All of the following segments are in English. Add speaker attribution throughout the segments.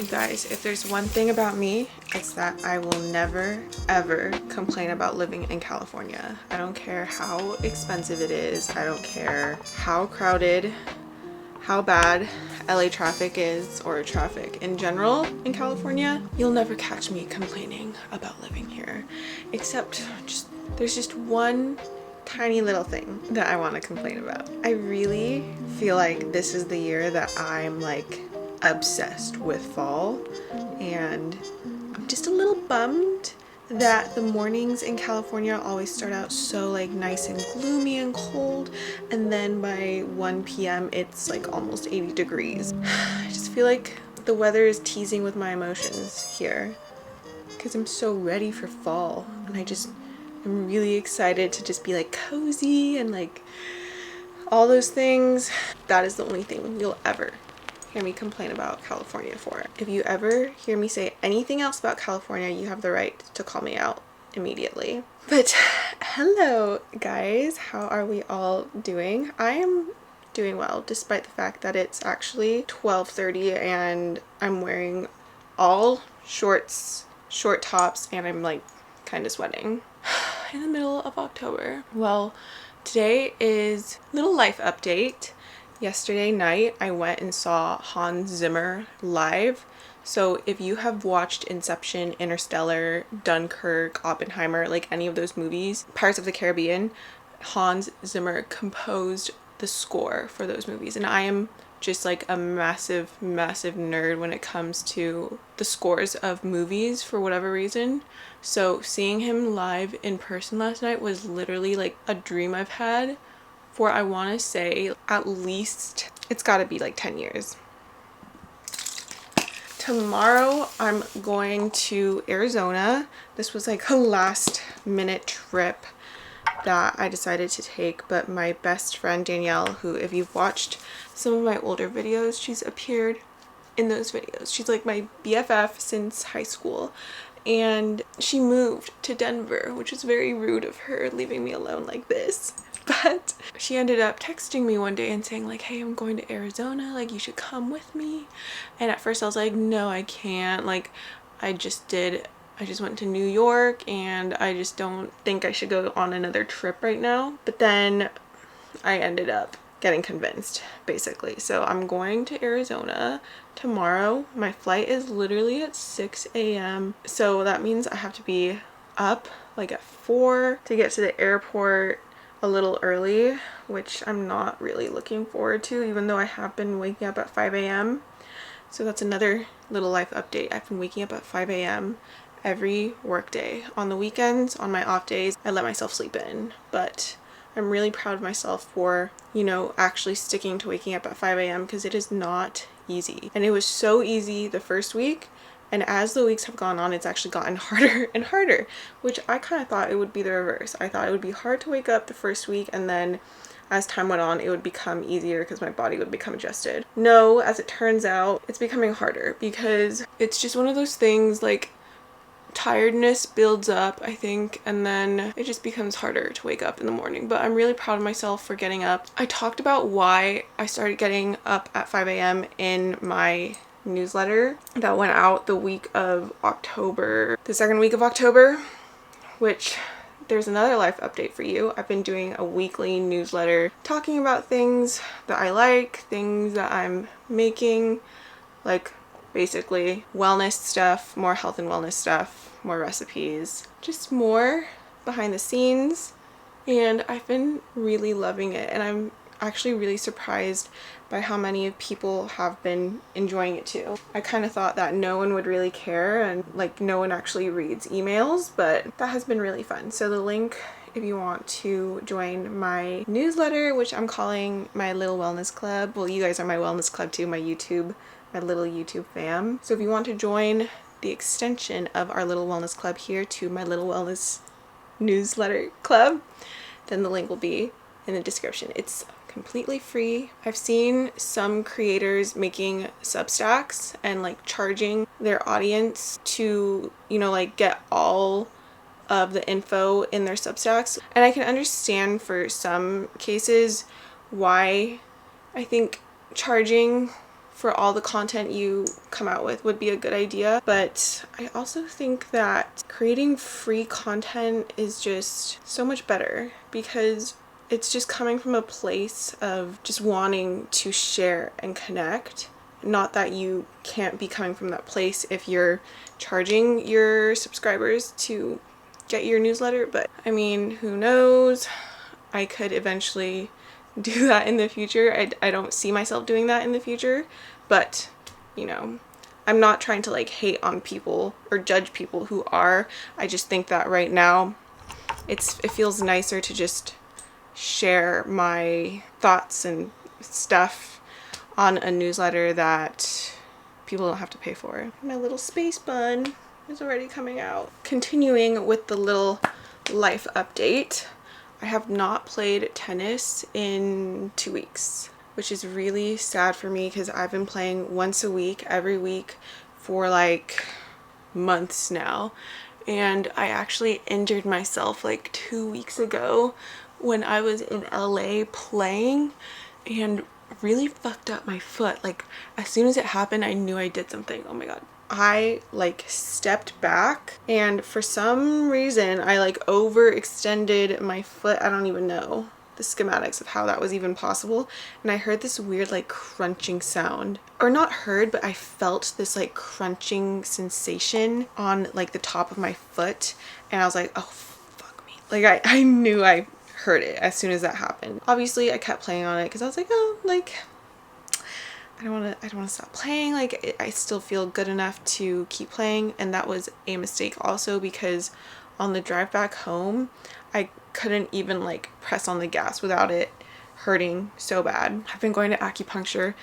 Speaker 1: Guys, if there's one thing about me, it's that I will never ever complain about living in California. I don't care how expensive it is. I don't care how crowded, how bad LA traffic is, or traffic in general in California. You'll never catch me complaining about living here, except there's just one tiny little thing that I want to complain about. I really feel like this is the year that I'm like obsessed with fall, and I'm just a little bummed that the mornings in California always start out so like nice and gloomy and cold, and then by 1 p.m. it's like almost 80 degrees. I just feel like the weather is teasing with my emotions here because I'm so ready for fall, and I'm really excited to just be like cozy and like all those things. That is the only thing you'll ever hear me complain about California for. If you ever hear me say anything else about California, you have the right to call me out immediately. But hello guys, how are we all doing? I am doing well, despite the fact that it's actually 12:30 and I'm wearing all shorts, short tops, and I'm like kind of sweating in the middle of October. Well, today is little life update. Yesterday night, I went and saw Hans Zimmer live. So if you have watched Inception, Interstellar, Dunkirk, Oppenheimer, like any of those movies, Pirates of the Caribbean, Hans Zimmer composed the score for those movies. And I am just like a massive nerd when it comes to the scores of movies for whatever reason. So seeing him live in person last night was literally like a dream I've had for, I want to say, at least it's got to be like 10 years. Tomorrow I'm going to Arizona. This was like a last minute trip that I decided to take, but my best friend Danielle, who if you've watched some of my older videos, she's appeared in those videos. She's like my BFF since high school, and she moved to Denver, which is very rude of her, leaving me alone like this. But she ended up texting me one day and saying like, hey, I'm going to Arizona, like you should come with me. And at first I was like, no, I can't. Like I just went to New York and I just don't think I should go on another trip right now. But then I ended up getting convinced, basically. So I'm going to Arizona tomorrow. My flight is literally at 6 a.m. So that means I have to be up like at 4 to get to the airport a little early, which I'm not really looking forward to, even though I have been waking up at 5 a.m. So that's another little life update. I've been waking up at 5 a.m. every work day. On the weekends, on my off days, I let myself sleep in. But I'm really proud of myself for, you know, actually sticking to waking up at 5 a.m. because it is not easy. And it was so easy the first week. And as the weeks have gone on, it's actually gotten harder and harder, which I kind of thought it would be the reverse. I thought it would be hard to wake up the first week, and then as time went on, it would become easier because my body would become adjusted. No, as it turns out, it's becoming harder because it's just one of those things, like, tiredness builds up, I think, and then it just becomes harder to wake up in the morning. But I'm really proud of myself for getting up. I talked about why I started getting up at 5 a.m. in my newsletter that went out the week of October, the second week of October, which there's another life update for you. I've been doing a weekly newsletter talking about things that I like, things that I'm making, like basically wellness stuff, more health and wellness stuff, more recipes, just more behind the scenes. And I've been really loving it, and I'm actually really surprised by how many people have been enjoying it too. I kind of thought that no one would really care and like no one actually reads emails, but that has been really fun. So the link, if you want to join my newsletter, which I'm calling my Little Wellness Club. Well, you guys are my wellness club too, my little YouTube fam. So if you want to join the extension of our Little Wellness Club here to my Little Wellness Newsletter Club, then the link will be in the description. It's completely free. I've seen some creators making Substacks and like charging their audience to, you know, like get all of the info in their Substacks. And I can understand for some cases why I think charging for all the content you come out with would be a good idea. But I also think that creating free content is just so much better because it's just coming from a place of just wanting to share and connect. Not that you can't be coming from that place if you're charging your subscribers to get your newsletter, but I mean, who knows? I could eventually do that in the future. I don't see myself doing that in the future, but you know, I'm not trying to like hate on people or judge people who are. I just think that right now it feels nicer to just share my thoughts and stuff on a newsletter that people don't have to pay for. My little space bun is already coming out. Continuing with the little life update, I have not played tennis in 2 weeks, which is really sad for me because I've been playing once a week, every week for like months now. And I actually injured myself like 2 weeks ago when I was in LA playing and really fucked up my foot. Like as soon as it happened, I knew I did something. Oh my god. I like stepped back and for some reason I like overextended my foot. I don't even know the schematics of how that was even possible, and I heard this weird like crunching sound, or not heard, but I felt this like crunching sensation on like the top of my foot, and I was like, oh fuck me. Like I knew I heard it as soon as that happened. Obviously I kept playing on it because I was like, oh, like I don't want to stop playing. Like I still feel good enough to keep playing. And that was a mistake also because on the drive back home, I couldn't even like press on the gas without it hurting so bad. I've been going to acupuncture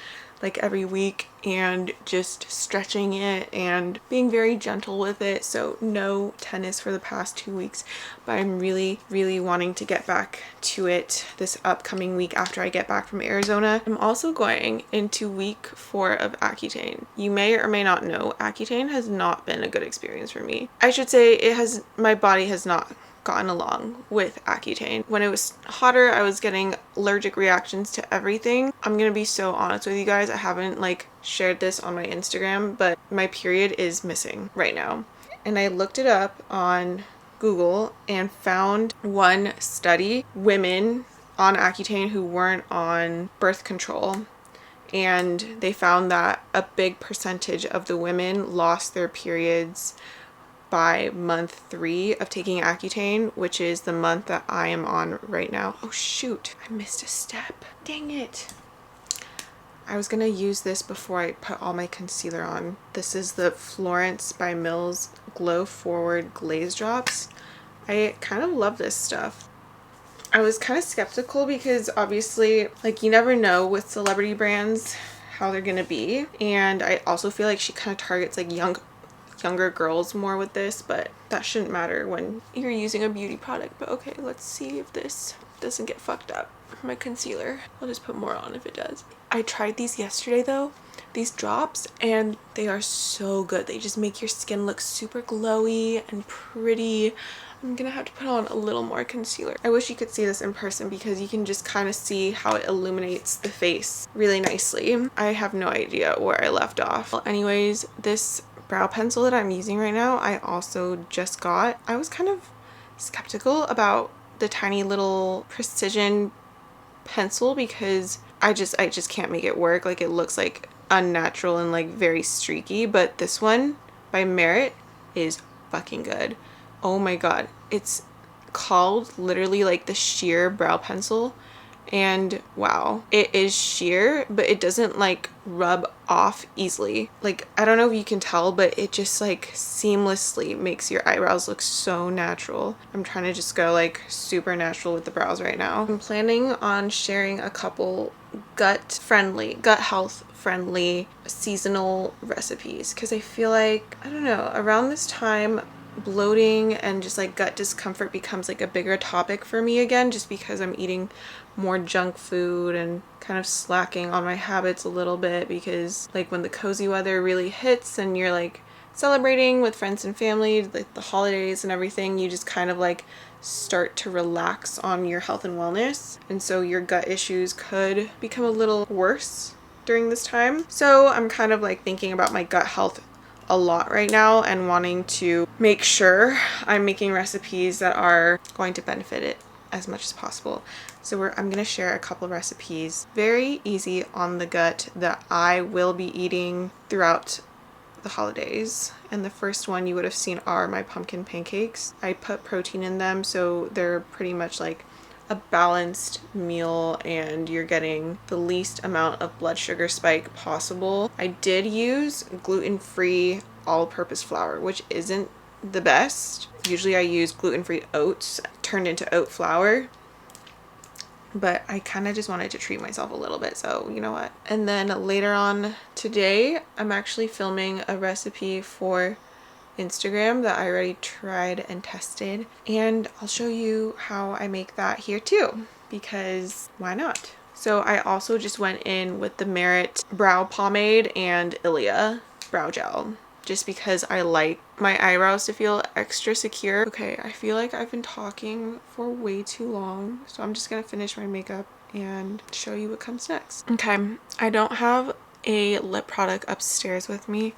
Speaker 1: like every week and just stretching it and being very gentle with it. So no tennis for the past 2 weeks, but I'm really wanting to get back to it this upcoming week after I get back from Arizona. I'm also going into week 4 of Accutane. You may or may not know Accutane has not been a good experience for me. I should say my body has not gotten along with Accutane. When it was hotter, I was getting allergic reactions to everything. I'm gonna be so honest with you guys, I haven't like shared this on my Instagram, but my period is missing right now. And I looked it up on Google and found one study, women on Accutane who weren't on birth control, and they found that a big percentage of the women lost their periods by month 3 of taking Accutane, which is the month that I am on right now. Oh shoot, I missed a step. Dang it. I was gonna use this before I put all my concealer on. This is the Florence by Mills Glow Forward Glaze Drops. I kind of love this stuff. I was kind of skeptical because obviously, like, you never know with celebrity brands how they're gonna be. And I also feel like she kind of targets like younger girls more with this, but that shouldn't matter when you're using a beauty product. But okay, let's see if this doesn't get fucked up. my concealer. I'll just put more on if it does. I tried these yesterday though, these drops, and they are so good. They just make your skin look super glowy and pretty. I'm gonna have to put on a little more concealer. I wish you could see this in person because you can just kind of see how it illuminates the face really nicely. I have no idea where I left off. Well, anyways, this brow pencil that I'm using right now, I also just got. I was kind of skeptical about the tiny little precision pencil because I just can't make it work. Like, it looks like unnatural and like very streaky, but this one by Merit is fucking good. Oh my god, it's called literally like the sheer brow pencil, and wow, it is sheer, but it doesn't like rub off easily. Like, I don't know if you can tell, but it just like seamlessly makes your eyebrows look so natural. I'm trying to just go like super natural with the brows right now. I'm planning on sharing a couple gut health friendly seasonal recipes because I feel like, I don't know, around this time bloating and just like gut discomfort becomes like a bigger topic for me again, just because I'm eating more junk food and kind of slacking on my habits a little bit, because like when the cozy weather really hits and you're like celebrating with friends and family, like the holidays and everything, you just kind of like start to relax on your health and wellness, and so your gut issues could become a little worse during this time. So I'm kind of like thinking about my gut health a lot right now and wanting to make sure I'm making recipes that are going to benefit it as much as possible. So I'm going to share a couple recipes, very easy on the gut, that I will be eating throughout the holidays. And the first one you would have seen are my pumpkin pancakes. I put protein in them, so they're pretty much like a balanced meal and you're getting the least amount of blood sugar spike possible. I did use gluten-free all-purpose flour, which isn't the best. Usually I use gluten-free oats turned into oat flour, but I kind of just wanted to treat myself a little bit, so you know what. And then later on today, I'm actually filming a recipe for Instagram that I already tried and tested, and I'll show you how I make that here too, because why not? So I also just went in with the Merit brow pomade and Ilia brow gel, just because I like my eyebrows to feel extra secure. Okay, I feel like I've been talking for way too long, so I'm just gonna finish my makeup and show you what comes next. Okay, I don't have a lip product upstairs with me,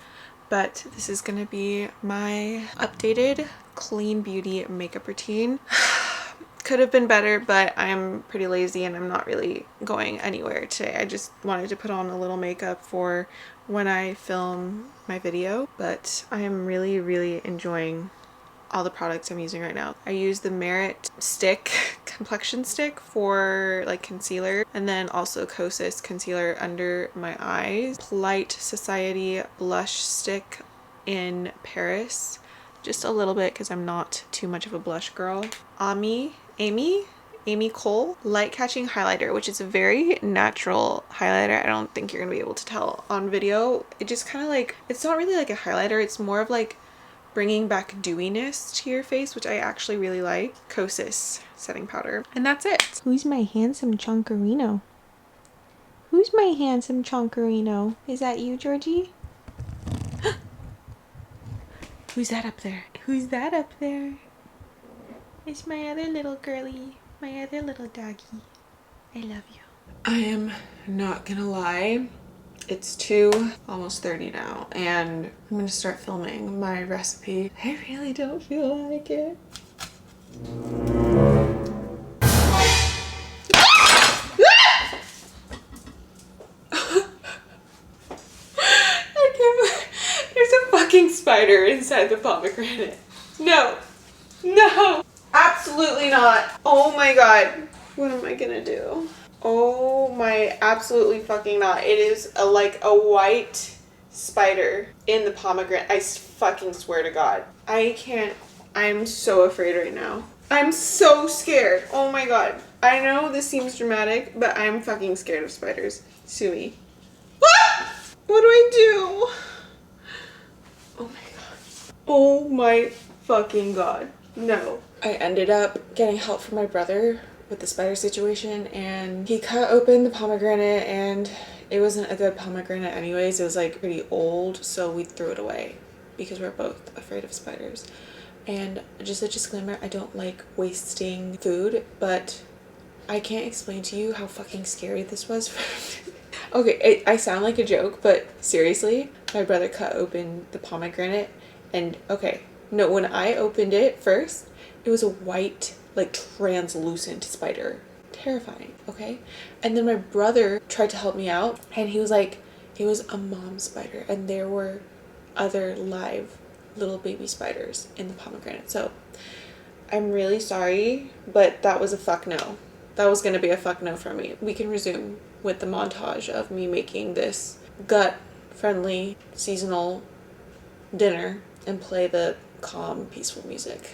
Speaker 1: but this is gonna be my updated clean beauty makeup routine. Could have been better, but I'm pretty lazy and I'm not really going anywhere today. I just wanted to put on a little makeup for when I film my video, but I am really, really enjoying all the products I'm using right now. I use the Merit complexion stick for like concealer, and then also Kosas concealer under my eyes. Polite Society blush stick in Paris, just a little bit because I'm not too much of a blush girl. Amy Cole light catching highlighter, which is a very natural highlighter. I don't think you're gonna be able to tell on video. It just kind of like, it's not really like a highlighter, it's more of like bringing back dewiness to your face, which I actually really like. Kosas setting powder, and that's it. Who's my handsome chonkerino? Who's my handsome chonkerino? Is that you, Georgie? Who's that up there? Who's that up there? It's my other little girly, my other little doggy. I love you. I am not gonna lie, it's almost 30 now, and I'm gonna start filming my recipe. I really don't feel like it. There's a fucking spider inside the pomegranate. No, absolutely not. Oh my god, what am I gonna do? Oh my, absolutely fucking not. It is like a white spider in the pomegranate. I fucking swear to God. I can't. I'm so afraid right now. I'm so scared. Oh my god. I know this seems dramatic, but I'm fucking scared of spiders. Sue me. What do I do? Oh my god. Oh my fucking god. No. I ended up getting help from my brother with the spider situation, and he cut open the pomegranate, and it wasn't a good pomegranate anyways. It was like pretty old, so we threw it away because we're both afraid of spiders. And just a disclaimer, I don't like wasting food, but I can't explain to you how fucking scary this was. Okay, I sound like a joke, but seriously, my brother cut open the pomegranate, and okay, no, when I opened it first, it was a white, like translucent spider. Terrifying, okay? And then my brother tried to help me out, and he was like, it was a mom spider, and there were other live little baby spiders in the pomegranate. So I'm really sorry, but that was a fuck no. That was gonna be a fuck no for me. We can resume with the montage of me making this gut-friendly seasonal dinner and play the calm, peaceful music.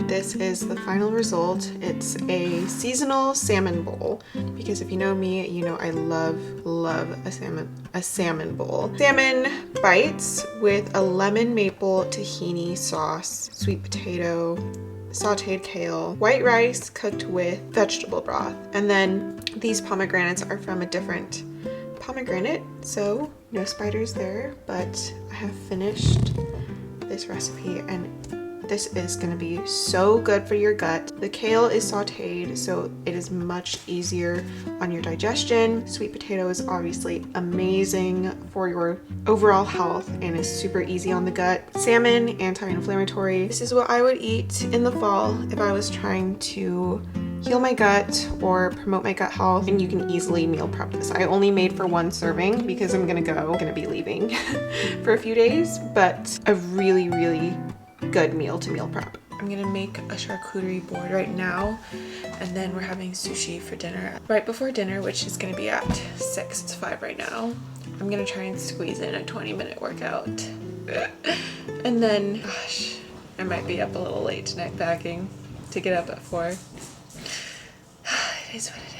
Speaker 1: This is the final result. It's a seasonal salmon bowl, because if you know me, you know I love a salmon bowl. Salmon bites with a lemon maple tahini sauce, sweet potato, sauteed kale, white rice cooked with vegetable broth, and then these pomegranates are from a different pomegranate, so no spiders there, but I have finished this recipe and this is going to be so good for your gut. The kale is sauteed, so it is much easier on your digestion. Sweet potato is obviously amazing for your overall health and is super easy on the gut. Salmon, anti-inflammatory. This is what I would eat in the fall if I was trying to heal my gut or promote my gut health, and you can easily meal prep this. I only made for one serving because I'm gonna be leaving for a few days, but a really, really good meal to meal prep. I'm gonna make a charcuterie board right now, and then we're having sushi for dinner. Right before dinner, which is gonna be at 6, it's 5 right now, I'm gonna try and squeeze in a 20-minute workout. And then, gosh, I might be up a little late tonight packing to get up at 4. It is what it is.